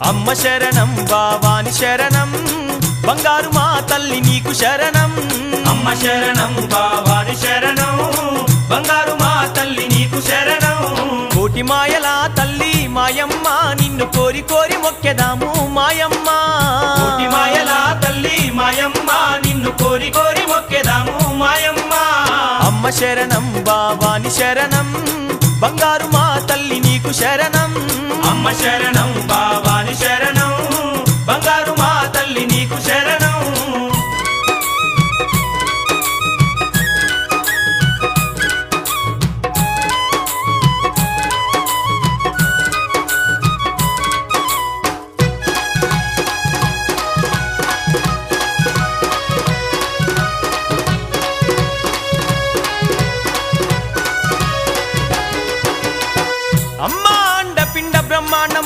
అమ్మ శరణం భవాని శరణం బంగారు మా తల్లి నీకు శరణం అమ్మ శరణం భవాని శరణం బంగారు మా తల్లి నీకు శరణం కోటి మాయల తల్లి మాయమ్మ నిన్ను కోరి కోరి మొక్కెదాము మాయమ్మ కోటి మాయల తల్లి మాయమ్మ నిన్ను కోరి కోరి మొక్కెదాము మాయమ్మ అమ్మ శరణం భవాని శరణం బంగారు మా తల్లి నీకు శరణం అమ్మ శరణం